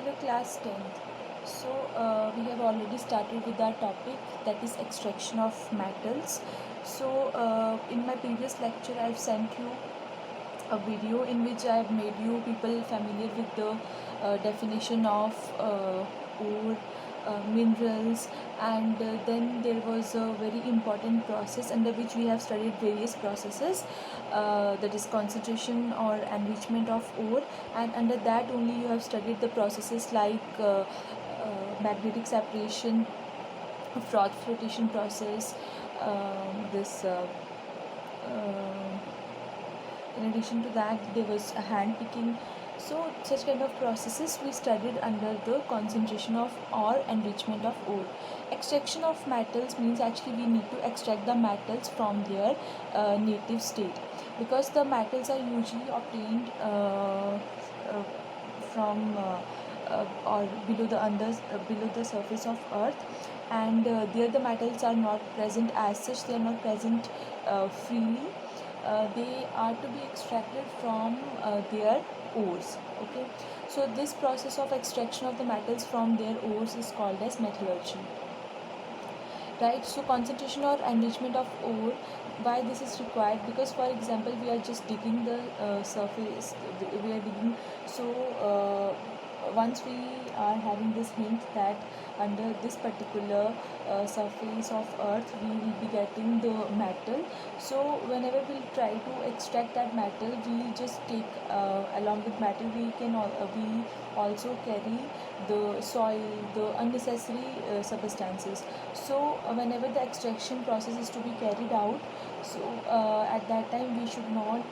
Hello class 10th. So we have already started with our topic, that is extraction of metals. So in my previous lecture I have sent you a video in which I have made you people familiar with the definition of ore, minerals, and then there was a very important process under which we have studied various processes, that is concentration or enrichment of ore, and under that only you have studied the processes like magnetic separation, froth flotation process, this in addition to that there was a hand picking. So such kind of processes we studied under the concentration of or enrichment of ore. Extraction of metals means actually we need to extract the metals from their native state, because the metals are usually obtained from or below the surface of earth, and there the metals are not present as such, they are not present freely. They are to be extracted from their ores. Okay, so this process of extraction of the metals from their ores is called as metallurgy, right? So concentration or enrichment of ore, why this is required? Because for example we are just digging the surface, we are digging, so once we are having this hint that under this particular surface of earth we will be getting the metal, so whenever we try to extract that metal, we just take along with metal we also carry the soil, the unnecessary substances. So whenever the extraction process is to be carried out, so at that time we should not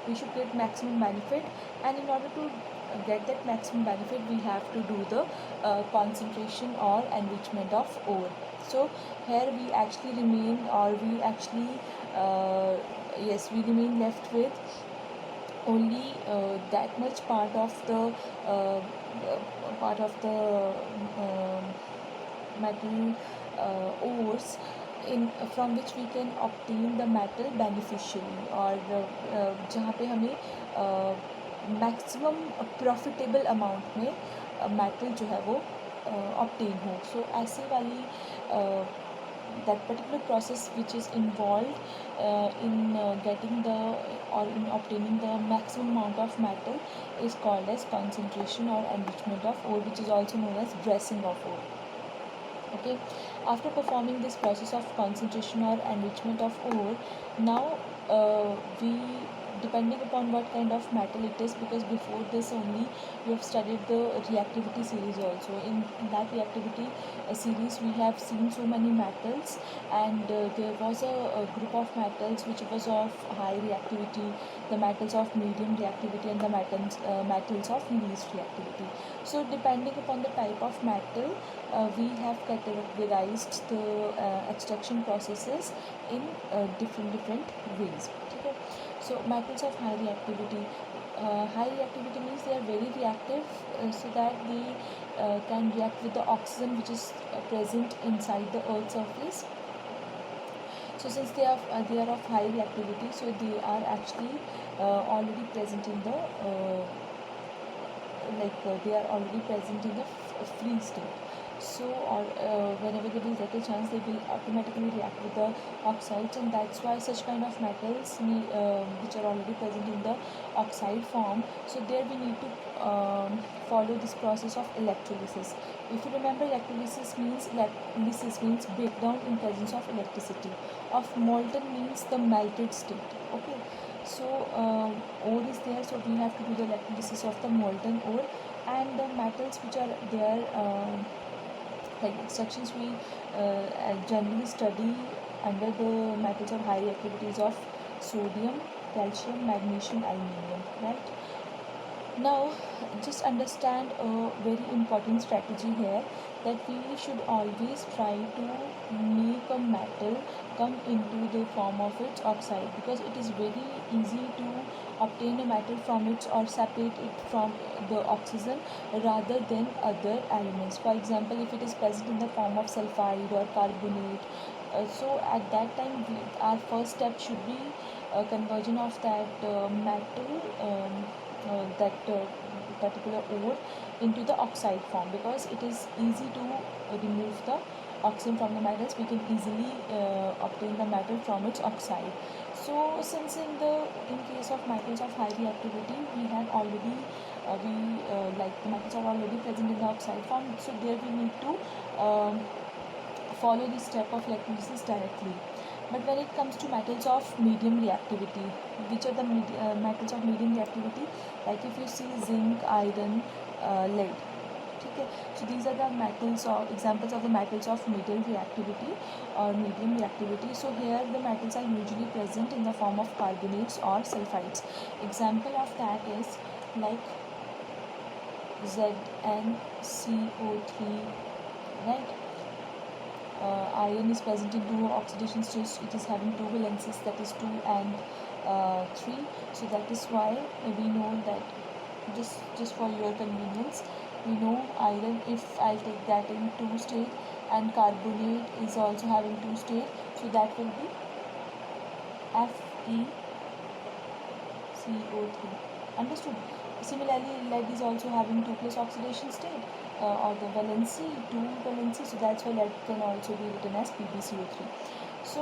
we should get maximum benefit, and in order to get that maximum benefit we have to do the concentration or enrichment of ore. So here we actually remain, or we actually we remain left with only that much uh, part of the metal ores in from which we can obtain the metal beneficially, और जहाँ पे हमें maximum profitable amount में metal जो है वो obtain हो. सो ऐसे वाली that particular process which is involved in getting the or in obtaining the maximum amount of metal is called as concentration or enrichment of ore, which is also known as dressing of ore. Okay, after performing this process of concentration or enrichment of ore, now we, depending upon what kind of metal it is, because before this only we have studied the reactivity series also. In that reactivity series we have seen so many metals, and there was a group of metals which was of high reactivity, the metals of medium reactivity, and the metals of least reactivity. So depending upon the type of metal, we have categorized the extraction processes in different ways. Okay, so metals of high reactivity. High reactivity means they are very reactive, so that they can react with the oxygen which is present inside the earth's surface. So since they are of high reactivity, so they are actually already present in the they are already present in the free state. So or whenever they will get a chance, they will automatically react with the oxides, and that's why such kind of metals which are already present in the oxide form, so there we need to follow this process of electrolysis. If you remember, electrolysis means breakdown in presence of electricity. Of molten means the melted state. Okay, so ore is there, so we have to do the electrolysis of the molten ore, and the metals which are there, like extractions we generally study under the metals of high reactivities of sodium, calcium, magnesium, aluminium, right? Now just understand a very important strategy here, that we should always try to make a metal come into the form of its oxide, because it is very easy to obtain a metal from it or separate it from the oxygen rather than other elements. For example, if it is present in the form of sulfide or carbonate, so at that time our first step should be conversion of that metal that particular ore into the oxide form, because it is easy to remove the oxygen from the metals. We can easily obtain the metal from its oxide. So since in case of metals of high reactivity, we have already like the metals are already present in the oxide form, so there we need to follow the step of electrolysis directly. But when it comes to metals of medium reactivity, which are the metals of medium reactivity? Like if you see zinc, iron, lead. Okay, so these are the metals of examples of the metals of medium reactivity or medium reactivity. So here the metals are usually present in the form of carbonates or sulfides. Example of that is like ZnCO3, right? Iron is present in two oxidation states. It is having two valences, that is 2 and 3. So that is why we know that, just for your convenience, we know iron, if I'll take that in 2 state, and carbonate is also having 2 state, so that will be FeCO3. Understood? Similarly, lead is also having 2 plus oxidation state, or the valency, 2 valency, so that's why lead can also be written as PbCO3. So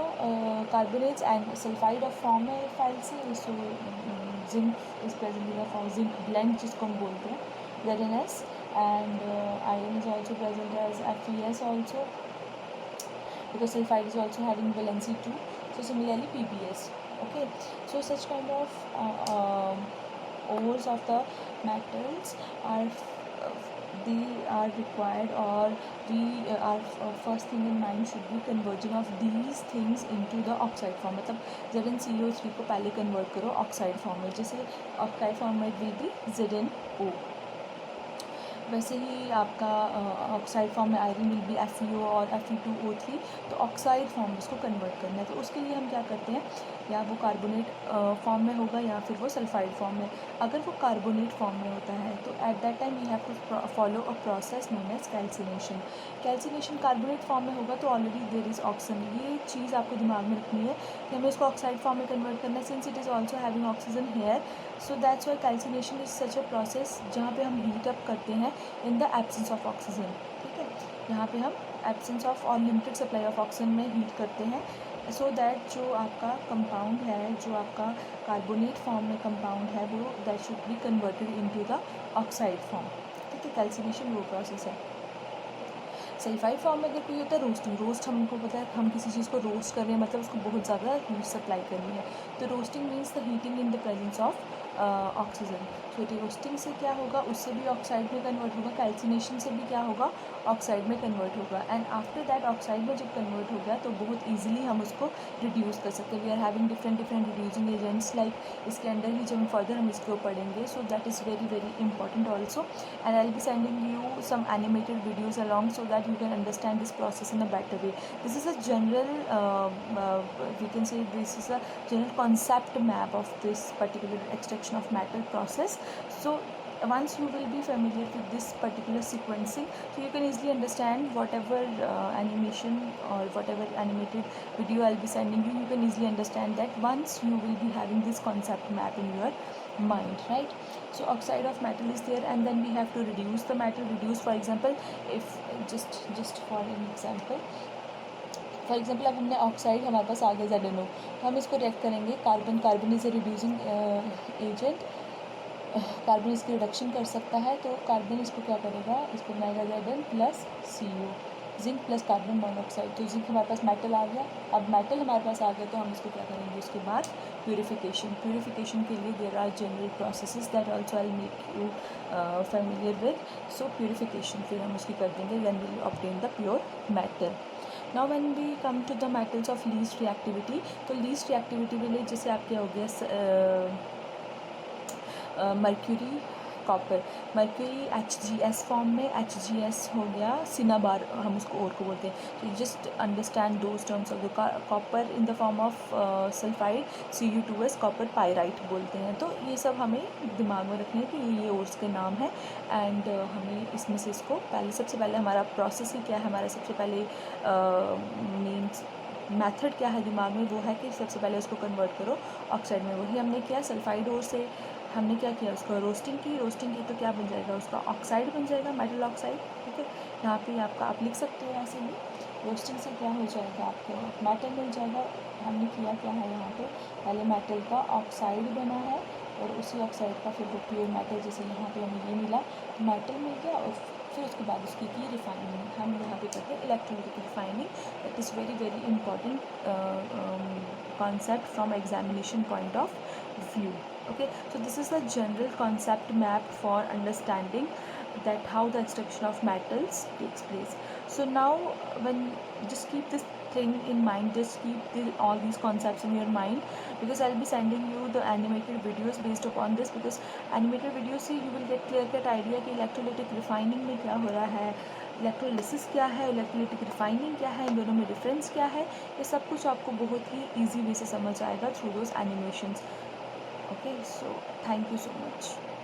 carbonates and sulfide of form में if I'll say, so zinc is present in the form zinc blend जिसको हम बोलते हैं ZnS, and iron is also present as FeS also, because sulfide is also having valency 2. So similarly PbS. Okay, so such kind of ores of the metals are they are required, or we our first thing in mind should be conversion of these things into the oxide form. मतलब ZnCO3 को पहले convert करो oxide form में, जैसे oxide form में will be ZnO. वैसे ही आपका oxide form में आयरन विल बी FeO और Fe2O3, तो ऑक्साइड फॉर्म में उसको कन्वर्ट करना है। तो उसके लिए हम क्या करते हैं, या वो कार्बोनेट फॉर्म में होगा या फिर वो सल्फाइड फॉर्म में। अगर वो कार्बोनेट फॉर्म में होता है तो at that time we have to follow a process known as calcination. Calcination carbonate form में होगा तो ऑलरेडी देयर इज़ ऑक्सीजन। ये चीज़ आपको दिमाग में रखनी है कि हमें इसको ऑक्साइड फॉर्म में कन्वर्ट करना है, since it is also having oxygen here. So that's why calcination is such a process जहाँ पे हम हीट अप करते हैं in the absence of oxygen. ठीक है, यहाँ पे हम एब्सेंस ऑफ और लिमिटेड सप्लाई ऑफ ऑक्सीजन में हीट करते हैं, सो दैट जो आपका कंपाउंड है, जो आपका कार्बोनेट फॉर्म में कंपाउंड है, वो that should be converted into the oxide form. ठीक है, कैल्सिनेशन वो प्रोसेस है। सल्फाइड फॉर्म में अगर कोई होता है रोस्टिंग, रोस्ट हमको पता है, हम किसी चीज़ को रोस्ट कर रहे हैं मतलब उसको बहुत ज़्यादा हीट सप्लाई करनी है, तो roasting means the heating in the presence of oxygen. तो रोस्टिंग से क्या होगा, उससे भी ऑक्साइड में कन्वर्ट होगा, कैल्सिनेशन से भी क्या होगा, ऑक्साइड में कन्वर्ट होगा, एंड आफ्टर दैट ऑक्साइड में जब कन्वर्ट हो गया तो बहुत ईजिली हम उसको रिड्यूस कर सकते हैं। We are having different reducing agents, like इसके अंडर ही जब फर्दर हम इसको पढ़ेंगे, so that is very very important also, and I will be sending you some animated videos along so that you can understand this process in a better way. This is a general we can say this is a general concept map of this particular extraction of metal process. So once you will be familiar with this particular sequencing, so you can easily understand whatever animation or whatever animated video I'll be sending you, you can easily understand that once you will be having this concept map in your mind, right? So oxide of metal is there, and then we have to reduce the metal. Reduce, for example, if just for an example, अब हमने oxide हमारे पास आ गया ZnO, तो हम इसको react करेंगे, carbon is a reducing agent, carbon इसकी reduction कर सकता है, तो कार्बन इसको क्या करेगा, इसको बनाएगा Zn plus CO, zinc plus carbon monoxide. तो जिंक हमारे पास मेटल आ गया, अब मेटल हमारे पास आ गया तो हम इसको क्या करेंगे, उसके बाद प्यूरिफिकेशन के लिए there are general processes that also I make you familiar with. So purification फिर हम उसकी कर देंगे, then we obtain the pure metal. Now when we come to the metals of least reactivity, तो लीस्ट रिएक्टिविटी के लिए जैसे आपके हो गया mercury, copper, mercury HgS form में, HgS हो गया सिनाबार, हम उसको और को बोलते हैं। तो just understand those terms of the copper in the form of sulphide, Cu2S copper pyrite बोलते हैं। तो ये सब हमें दिमाग में रखने हैं कि ये ओर्स के नाम है, एंड हमें इसमें से इसको सबसे पहले हमारा प्रोसेस ही क्या है, हमारा सबसे पहले मेन मेथड क्या है दिमाग में, वो है कि सबसे पहले उसको कन्वर्ट करो ऑक्साइड में। वही हमने किया, सल्फाइड ओर से हमने क्या किया, उसको रोस्टिंग की तो क्या बन जाएगा, उसका ऑक्साइड बन जाएगा, मेटल ऑक्साइड। ठीक है, यहाँ पे आपका आप लिख सकते हो ऐसे भी, रोस्टिंग से क्या हो जाएगा, आपको मेटल मिल जाएगा। हमने किया क्या है यहाँ पे, पहले मेटल का ऑक्साइड बना है और उसी ऑक्साइड का फिर वो प्योर मेटल, जैसे यहाँ पे हमें ये मिला तो मेटल मिल गया, और फिर उसके बाद उसकी की रिफाइनिंग हम यहाँ पे करते हैं, electrolytic refining. That is very very important concept from examination point of view. Okay, so this is the general concept map for understanding that how the extraction of metals takes place. So now when, just keep this thing in mind, just keep all these concepts in your mind, because I'll be sending you the animated videos based upon this, because animated videos से you will get clear cut idea कि electrolytic refining में क्या हो रहा है, electrolysis क्या है, electrolytic refining क्या है, इन दोनों में डिफरेंस क्या है, ये सब कुछ आपको बहुत ही ईजी वे से समझ आएगा through those animations. Okay, so thank you so much.